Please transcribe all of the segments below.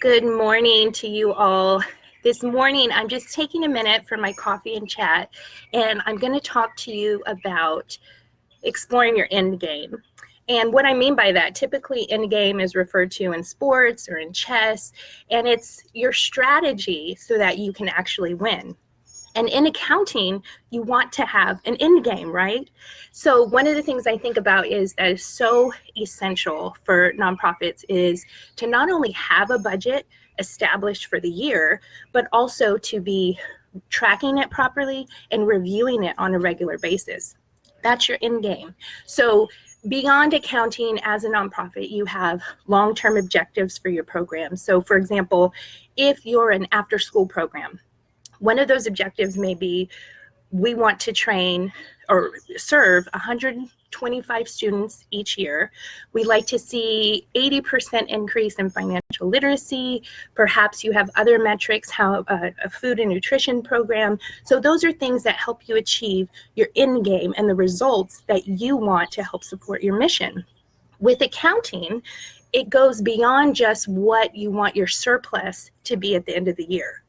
Good morning to you all. This morning, I'm just taking a minute for my coffee and chat, and I'm going to talk to you about exploring your end game. And what I mean by that, typically end game is referred to in sports or in chess, and it's your strategy so that you can actually win. And in accounting, you want to have an end game, right? So one of the things I think about is that is so essential for nonprofits is to not only have a budget established for the year, but also to be tracking it properly and reviewing it on a regular basis. That's your end game. So beyond accounting, as a nonprofit, you have long-term objectives for your program. So for example, if you're an after-school program, one of those objectives may be we want to train or serve 125 students each year. We like to see 80% increase in financial literacy. Perhaps you have other metrics, how a food and nutrition program. So those are things that help you achieve your end game and the results that you want to help support your mission. With accounting, it goes beyond just what you want your surplus to be at the end of the year.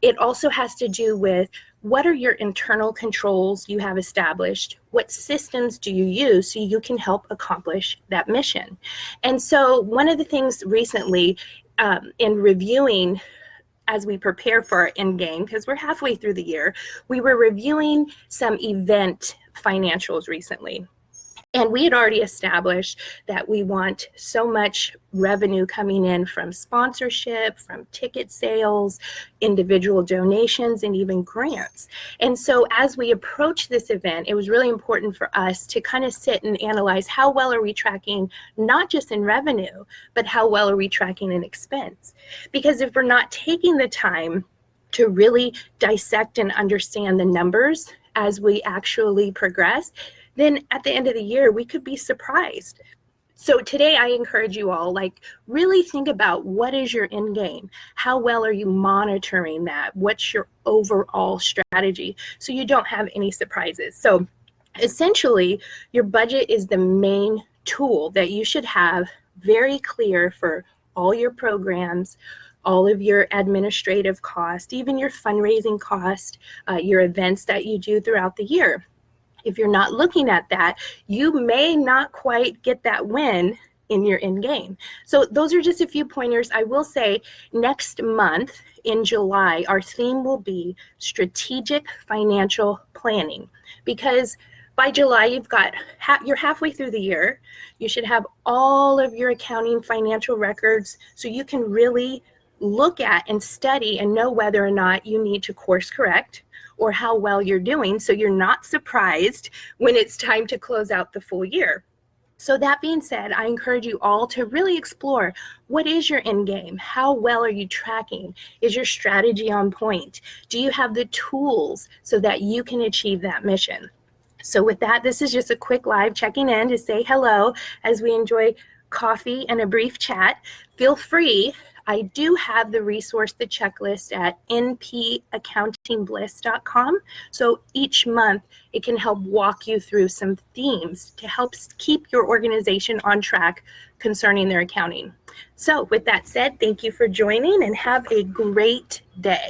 It also has to do with what are your internal controls you have established? What systems do you use so you can help accomplish that mission? And so one of the things recently in reviewing as we prepare for our end game, because we're halfway through the year, we were reviewing some event financials recently. And we had already established that we want so much revenue coming in from sponsorship, from ticket sales, individual donations, and even grants. And so as we approach this event, it was really important for us to kind of sit and analyze how well are we tracking, not just in revenue, but how well are we tracking in expense? Because if we're not taking the time to really dissect and understand the numbers as we actually progress, then at the end of the year, we could be surprised. So today I encourage you all, really think about what is your end game? How well are you monitoring that? What's your overall strategy so you don't have any surprises? So essentially, your budget is the main tool that you should have very clear for all your programs, all of your administrative costs, even your fundraising cost, your events that you do throughout the year. If you're not looking at that, you may not quite get that win in your end game. So those are just a few pointers. I will say next month in July, our theme will be strategic financial planning, because by July, you're halfway through the year. You should have all of your accounting financial records so you can really look at and study and know whether or not you need to course correct or how well you're doing, so you're not surprised when it's time to close out the full year. So that being said, I encourage you all to really explore, what is your end game? How well are you tracking? Is your strategy on point? Do you have the tools so that you can achieve that mission? So with that, this is just a quick live checking in to say hello as we enjoy coffee and a brief chat. Feel free. I do have the resource, the checklist at npaccountingbliss.com. So each month it can help walk you through some themes to help keep your organization on track concerning their accounting. So with that said, thank you for joining and have a great day.